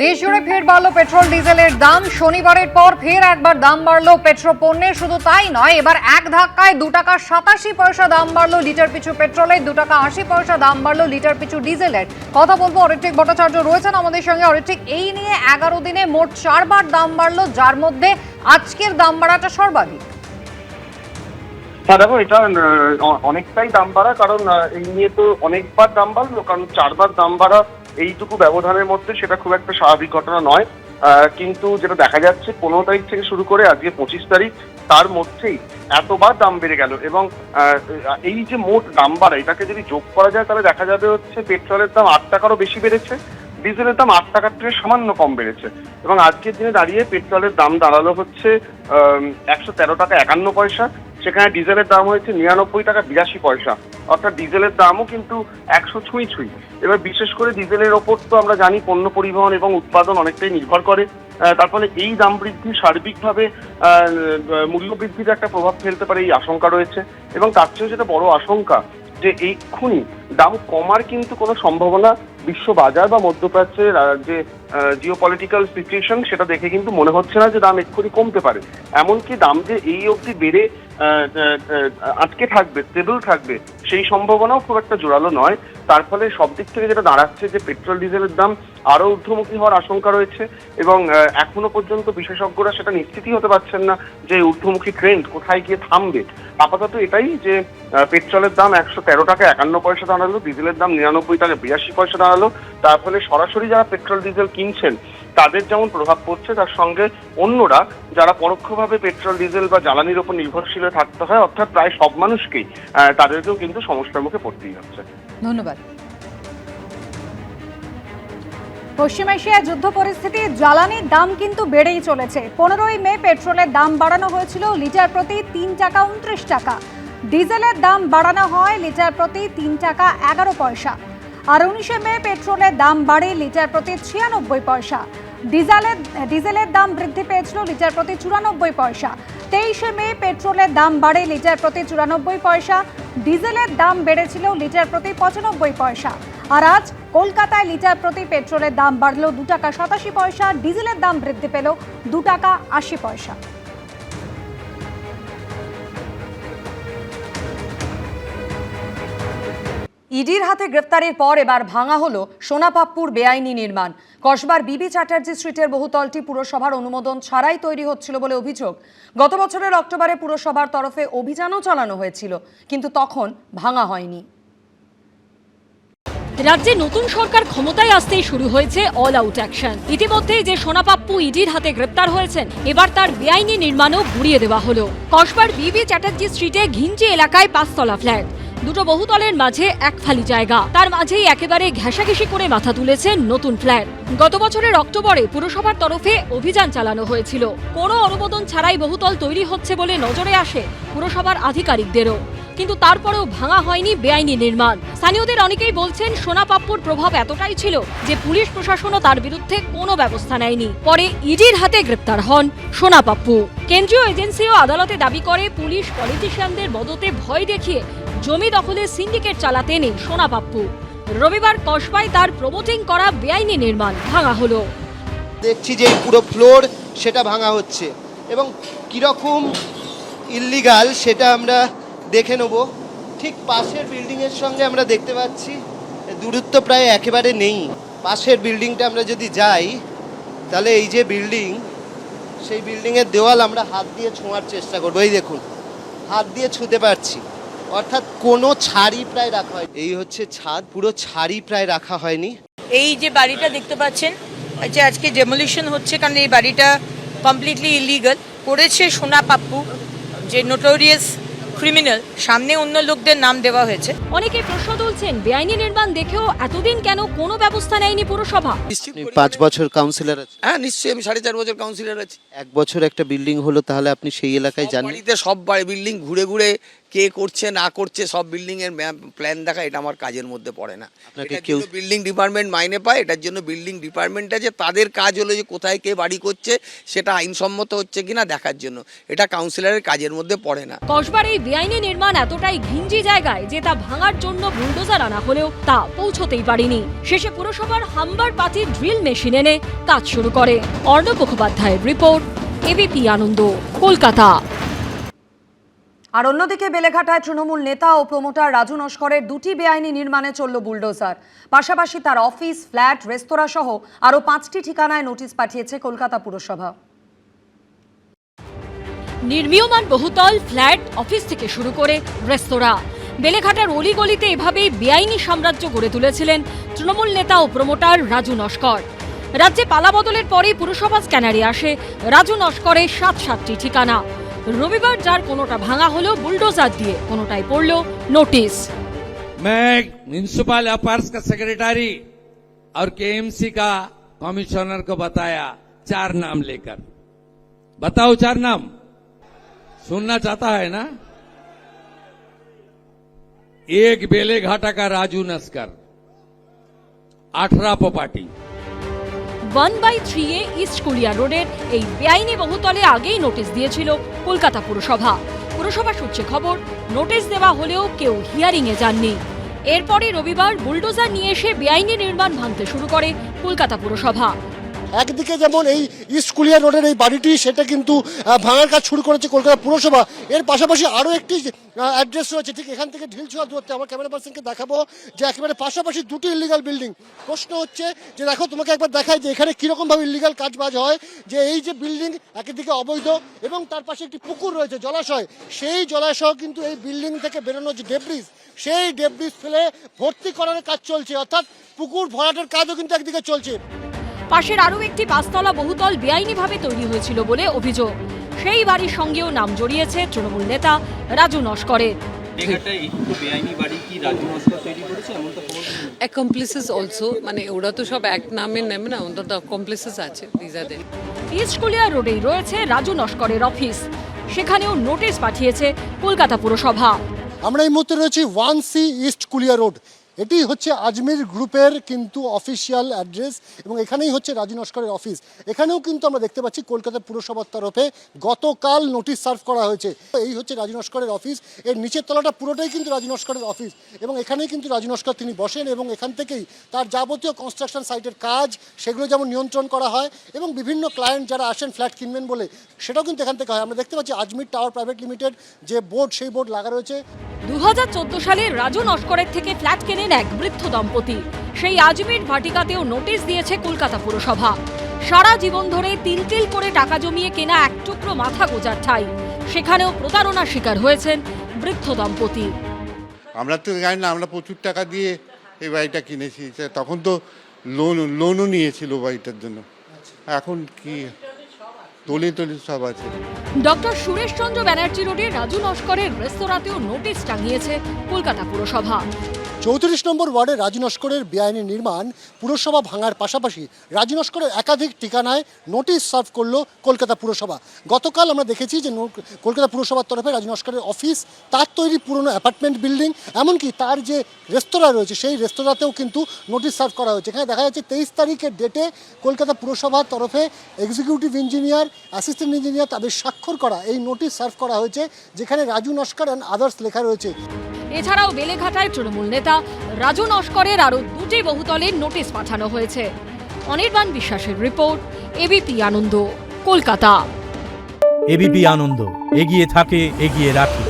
দেশ জুড়ে ফের বাড়লো পেট্রোল ডিজেলের দাম। শনিবারের পর ফের একবার দাম বাড়লো পেট্রোল পণ্যের। শুধু তাই নয়, এবার এক ধাক্কায় 2 টাকা 87 পয়সা দাম বাড়লো লিটার পিছু পেট্রোলের, 2 টাকা 80 পয়সা দাম বাড়লো লিটার পিছু ডিজেলের। কথা বলবো, অরিত্রিক ভট্টাচার্য রয়েছেন আমাদের সঙ্গে। অরিত্রিক, এই নিয়ে 11 দিনে মোট 4 বার দাম বাড়লো, যার মধ্যে আজকের দাম বাড়াটা সর্বাধিক। হ্যাঁ দেখো, এটা অনেকটাই দাম বাড়া, কারণ এই নিয়ে তো অনেকবার দাম বাড়লো, কারণ 4 বার দাম বাড়া এইটুকু ব্যবধানের মধ্যে সেটা খুব একটা স্বাভাবিক ঘটনা নয়। কিন্তু যেটা দেখা যাচ্ছে 15 তারিখ থেকে শুরু করে আজকে 25 তারিখ, তার মধ্যেই এতবার দাম বেড়ে গেল। এবং এই যে মোট দাম বাড়া, এটাকে যদি যোগ করা যায় তাহলে দেখা যাবে হচ্ছে পেট্রোলের দাম 8 টাকারও বেশি বেড়েছে, ডিজেলের দাম 8 টাকার থেকে সামান্য কম বেড়েছে। এবং আজকের দিনে দাঁড়িয়ে পেট্রোলের দাম দাঁড়ালো হচ্ছে 113 টাকা 51 পয়সা, সেখানে ডিজেলের দাম হয়েছে 99 টাকা 82 পয়সা। অর্থাৎ ডিজেলের দামও কিন্তু 100 ছুঁই। এবার বিশেষ করে ডিজেলের ওপর তো আমরা জানি পণ্য পরিবহন এবং উৎপাদন অনেকটাই নির্ভর করে। তার ফলে এই দাম বৃদ্ধি সার্বিকভাবে মূল্য বৃদ্ধির একটা প্রভাব ফেলতে পারে, এই আশঙ্কা রয়েছে। এবং তার চেয়েও যেটা বড় আশঙ্কা, যে এইক্ষুনি দাম কমার কিন্তু কোনো সম্ভাবনা বিশ্ব বাজার বা মধ্যপ্রাচ্যের যে জিওপলিটিক্যাল সিচুয়েশন, সেটা দেখে কিন্তু মনে হচ্ছে না যে দাম এক্ষুনি কমতে পারে। এমনকি দাম যে এই অবধি বেড়ে আটকে থাকবে, স্টেবল থাকবে, সেই সম্ভাবনাও খুব একটা জোরালো নয়। তার ফলে সব দিক থেকে যেটা দাঁড়াচ্ছে যে পেট্রোল ডিজেলের দাম আরো ঊর্ধ্বমুখী হওয়ার আশঙ্কা রয়েছে। এবং এখনো পর্যন্ত বিশেষজ্ঞরা সেটা নিশ্চিতই হতে পারছেন না যে ঊর্ধ্বমুখী ট্রেন্ড কোথায় গিয়ে থামবে। আপাতত এটাই যে পেট্রোলের দাম 113 টাকা 51 পয়সা দাঁড়ালো, ডিজেলের দাম 99 টাকা 82 পয়সা দাঁড়ালো। তার ফলে সরাসরি যারা পেট্রোল ডিজেল কিনছেন তাদের যেমন প্রভাব পড়ছে, তার সঙ্গে অন্যরা যারা পরোক্ষভাবে পেট্রোল ডিজেল বা জ্বালানির উপর নির্ভরশীল থাকতে হয়, অর্থাৎ প্রায় সব মানুষকেই, তাদেরকেও কিন্তু সমস্যার মুখে পড়তেই হচ্ছে। ধন্যবাদ। পশ্চিম এশিয়ায় যুদ্ধ পরিস্থিতি, জ্বালানির দাম কিন্তু বেড়েই চলেছে। 15ই মে পেট্রোলের দাম বাড়ানো হয়েছিল লিটার প্রতি 3 টাকা 29 টাকা। ডিজেলের দাম বাড়ানো হয় লিটার প্রতি 3 টাকা 11 পয়সা। আর 19শে মে পেট্রোলের দাম বাড়ে লিটার প্রতি 96 পয়সা। ডিজেলের দাম বৃদ্ধি পেয়েছিল লিটার প্রতি 94 পয়সা। 23শে মে পেট্রোলের দাম বাড়ে লিটার প্রতি 94 পয়সা। ডিজেলের দাম বেড়েছিল লিটার প্রতি 95 পয়সা। আর আজ কলকাতায় লিটার প্রতি পেট্রোলের দাম বাড়লো 2 টাকা 87 পয়সা, ডিজেলের দাম বৃদ্ধি পেল 2 টাকা 80 পয়সা। ইডির হাতে গ্রেফতারের পর এবার ভাঙা হলো সোনাপাপ্পুর বেআইনি নির্মাণ। কসবার বিবি চ্যাটার্জি স্ট্রিটের বহুতলটি পুরসভার অনুমোদন ছাড়াই তৈরি হচ্ছিল বলে অভিযোগ। গত বছরের অক্টোবরে পুরসভার তরফে অভিযানও চালানো হয়েছিল, কিন্তু তখন ভাঙা হয়নি। রাজ্যে নতুন সরকার ক্ষমতায় আসতেই শুরু হয়েছে অল আউট অ্যাকশন। ইতিমধ্যেই যে সোনাপাপ্পু ইডির হাতে গ্রেপ্তার হয়েছেন, এবার তার বেআইনি নির্মাণও গুড়িয়ে দেওয়া হলো। কসবার বিবি চ্যাটার্জি স্ট্রিটে ঘিঞ্জি এলাকায় 5 তলা ফ্ল্যাট, দুটো বহুতলের মাঝে এক ফালি জায়গা, তার মাঝেই একেবারে ঘেঁষাঘেঁষি করে মাথা তুলেছে নতুন ফ্ল্যাট। গত বছরের অক্টোবরে পুরসভার তরফে অভিযান চালানো হয়েছিল। কোনো অনুমোদন ছাড়াই বহুতল তৈরি হচ্ছে বলে নজরে আসে পুরসভার আধিকারিকদেরও, কিন্তু তারপরেও ভাঙা হয়নি বেআইনি নির্মাণ। স্থানীয়দের অনেকেই বলছেন সোনাপাপ্পুর প্রভাব এতটাই ছিল যে পুলিশ প্রশাসনও তার বিরুদ্ধে কোনো ব্যবস্থা নেয়নি। পরে ইডির হাতে গ্রেপ্তার হন সোনাপাপ্পু। কেন্দ্রীয় এজেন্সিও আদালতে দাবি করে পুলিশ পলিটিশিয়ানদের মদতে ভয় দেখিয়ে জমি দখলের সিন্ডিকেট চালাতে নেই সোনাপাপ্পু। রবিবার কসবায় তার প্রমোটিং করা বেআইনি নির্মাণ ভাঙা হলো। দেখছি যে পুরো ফ্লোর সেটা ভাঙা হচ্ছে এবং কিরকম ইল্লিগাল সেটা আমরা দেখে নেব। ঠিক পাশের বিল্ডিংয়ের সঙ্গে আমরা দেখতে পাচ্ছি দূরত্ব প্রায় একেবারে নেই। পাশের বিল্ডিংটা আমরা যদি যাই তাহলে এই যে বিল্ডিং, সেই বিল্ডিংয়ের দেওয়াল আমরা হাত দিয়ে ছোঁয়ার চেষ্টা করবো। এই দেখুন, হাত দিয়ে ছুঁতে পারছি, অর্থাৎ কোনো ছাড়ই প্রায় রাখা হয়। এই হচ্ছে ছাদ, পুরো ছাড়ই প্রায় রাখা হয়নি। এই যে বাড়িটা দেখতে পাচ্ছেন, যে আজকে ডেমোলিশন হচ্ছে, কারণ এই বাড়িটা কমপ্লিটলি ইলিগাল করেছে সোনাপাপ্পু, যে নোটোরিয়াস ক্রিমিনাল। সামনে অন্য লোকদের নাম দেওয়া হয়েছে। অনেকে প্রশ্ন তুলছেন, বেআইনি নির্মাণ দেখেও এতদিন কেন কোনো ব্যবস্থা নেয়নি পুরসভা? 5 বছর কাউন্সিলর আছে? হ্যাঁ নিশ্চয়ই, আমি 4.5 বছর কাউন্সিলর আছি। 1 বছর একটা বিল্ডিং হলো, তাহলে আপনি সেই এলাকায় জানেন? বাড়িতে সব বিল্ডিং ঘুরে ঘুরে কে করছে না করছে সব বিল্ডিংয়ের প্ল্যান দেখা এটা আমার কাজের মধ্যে পড়ে না। আপনাকে কেউ বিল্ডিং ডিপার্টমেন্ট মাইনে পায়, এটার জন্য বিল্ডিং ডিপার্টমেন্ট আছে, তাদের কাজ হলো যে কোথায় কে বাড়ি করছে সেটা আইনসম্মত হচ্ছে কিনা দেখার জন্য, এটা কাউন্সিলরের কাজের মধ্যে পড়ে না। কসবার এই বেআইনি নির্মাণ এতটাই ঘিঞ্জি জায়গায় যে তা ভাঙার জন্য বুলডোজার আনা হলেও তা পৌঁছতেই পারেনি। শেষে পুরসভার হাম্বার পাতির ড্রিল মেশিন এনে কাজ শুরু করে। অর্ণব মুখোপাধ্যায়ের রিপোর্ট, এবিপি আনন্দ, কলকাতা। আর অন্যদিকে বেলেঘাটায় তৃণমূল নেতা ও প্রমোটার রাজু নস্করের দুটি বেআইনি নির্মাণে চলল বুলডোজার। পাশাপাশি তার অফিস, ফ্ল্যাট, রেস্তোরাঁ সহ আরও 5টি ঠিকানায় নোটিশ পাঠিয়েছে কলকাতা পুরসভা। নির্মীয়মান বহুতল, ফ্ল্যাট, অফিস থেকে শুরু করে রেস্তোরাঁ, বেলেঘাটার অলিগলিতে এভাবেই বেআইনি সাম্রাজ্য গড়ে তুলেছিলেন তৃণমূল নেতা ও প্রমোটার রাজু নস্কর। রাজ্যে পালাবদলের পরেই পুরসভা স্ক্যানারে আসে রাজু নস্করের 7টি ঠিকানা। রবিবার যার কোনোটা ভাঙা হলো বুলডোজার দিয়ে, কোনোটাই পড়ল নোটিশ। मैं म्युनिसिपल अफेयर्स का सेक्रेटरी और केएमसी का कमिश्नर को बताया 4 नाम लेकर। बताओ 4 नाम सुनना चाहता है ना? एक बेलेघाटा का राजू नस्कर, 18 प्रॉपर्टी। 1/3 ইস্ট কুলিয়া রোডের এই বেআইনি বহুতলে আগেই নোটিশ দিয়েছিল কলকাতা পুরসভা। পুরসভা সূত্রে খবর, নোটিশ দেওয়া হলেও কেউ হিয়ারিংয়ে যাননি। এরপরে রবিবার বুলডোজার নিয়ে এসে বেআইনি নির্মাণ ভাঙতে শুরু করে কলকাতা পুরসভা। একদিকে যেমন এই ইস্ট কুলিয়া রোডের এই বাড়িটি সেটা কিন্তু ভাঙার কাজ শুরু করেছে কলকাতা পুরসভা। এর পাশাপাশি আরও একটি অ্যাড্রেস রয়েছে ঠিক এখান থেকে ঢিলছোয়া দূরত্বে। আমার ক্যামেরা পার্সনকে দেখাবো যে একেবারে পাশাপাশি দুটি ইলিগাল বিল্ডিং। প্রশ্ন হচ্ছে যে দেখো, তোমাকে একবার দেখাই যে এখানে কীরকমভাবে ইলিগাল কাজ বাজ হয়। যে এই যে বিল্ডিং একদিকে অবৈধ এবং তার পাশে একটি পুকুর রয়েছে, জলাশয়, সেই জলাশয় কিন্তু এই বিল্ডিং থেকে বেরোনো যে ডেব্রিজ, সেই ডেব্রিজ ফেলে ভর্তি করার কাজ চলছে, অর্থাৎ পুকুর ভরাটের কাজও কিন্তু একদিকে চলছে। পাশের আরও একটি 5তলা বহুতল বেআইনিভাবে তৈরি হয়েছিল বলে অভিযোগ। সেই বাড়ির সঙ্গেও নাম জড়িয়েছে তৃণমূল নেতা রাজু নস্করের। অ্যাকমপ্লিসেস অলসো, মানে ওরা তো সব এক নামে নেবে না, অন্তত অ্যাকমপ্লিসেস আছে। ইস্ট কুলিয়া রোডেই রয়েছে রাজু নস্করের অফিস, সেখানেও নোটিশ পাঠিয়েছে কলকাতা পুরসভা। আমরা এই মুহূর্তে রয়েছি 1C ইস্ট কুলিয়া রোড। এটি হচ্ছে আজমির গ্রুপের কিন্তু অফিসিয়াল অ্যাড্রেস এবং এখানেই হচ্ছে রাজু নস্করের অফিস। এখানেও কিন্তু আমরা দেখতে পাচ্ছি কলকাতা পুরসভার তরফে গতকাল নোটিশ সার্ভ করা হয়েছে। এই হচ্ছে রাজু নস্করের অফিস, এর নিচের তলাটা পুরোটাই কিন্তু রাজু নস্করের অফিস এবং এখানেই কিন্তু রাজু নস্কর তিনি বসেন এবং এখান থেকেই তার যাবতীয় কনস্ট্রাকশন সাইটের কাজ সেগুলো যেমন নিয়ন্ত্রণ করা হয় এবং বিভিন্ন ক্লায়েন্ট যারা আসেন ফ্ল্যাট কিনবেন বলে সেটাও কিন্তু এখান থেকে হয়। আমরা দেখতে পাচ্ছি আজমির টাওয়ার প্রাইভেট লিমিটেড যে বোর্ড, সেই বোর্ড লাগা রয়েছে। 2014 সালে রাজু নস্করের থেকে ফ্ল্যাট কেনেন এক বৃদ্ধ দম্পতি। সেই আজমির ভাটিকাতেও নোটিশ দিয়েছে কলকাতা পুরসভা। সারা জীবন ধরে তিল তিল করে টাকা জমিয়ে কেনা এক টুকরো মাথা গোজার ঠাই, সেখানেও প্রতারণার শিকার হয়েছেন বৃদ্ধ দম্পতি। আমরা তো জানি না, আমরা প্রচুর টাকা দিয়ে এই বাড়িটা কিনেছি, তখন তো লোনও নিয়েছিল বাড়িটার জন্য। এখন কি দলিল সব আছে। ডক্টর সুরেশ চন্দ্র ব্যানার্জি রোডে রাজু নস্করের রেস্তোরাঁতেও নোটিশ টাঙিয়েছে কলকাতা পুরসভা। 34 নম্বর ওয়ার্ডে রাজু নস্করের বেআইনি নির্মাণ পুরসভা ভাঙার পাশাপাশি রাজু নস্করের একাধিক ঠিকানায় নোটিশ সার্ভ করলো কলকাতা পুরসভা। গতকাল আমরা দেখেছি যে কলকাতা পুরসভার তরফে রাজু নস্করের অফিস, তার তৈরি পুরনো অ্যাপার্টমেন্ট বিল্ডিং, এমনকি তার যে রেস্তোরাঁ রয়েছে সেই রেস্তোরাঁতেও কিন্তু নোটিশ সার্ভ করা হয়েছে। এখানে দেখা যাচ্ছে 23 তারিখের ডেটে কলকাতা পুরসভার তরফে এক্সিকিউটিভ ইঞ্জিনিয়ার, অ্যাসিস্ট্যান্ট ইঞ্জিনিয়ার তাদের স্বাক্ষর করা এই নোটিশ সার্ভ করা হয়েছে, যেখানে রাজু নস্কর অ্যান্ড আদার্স লেখা রয়েছে। এছাড়াও বেলেঘাটায় তৃণমূল নেতা রাজু নস্করের আরও 2টি বহুতলের নোটিশ পাঠানো হয়েছে। অনির্বাণ বিশ্বাসের রিপোর্ট, এবিপি আনন্দ, কলকাতা। এবিপি আনন্দ, এগিয়ে থাকে, এগিয়ে রাখে।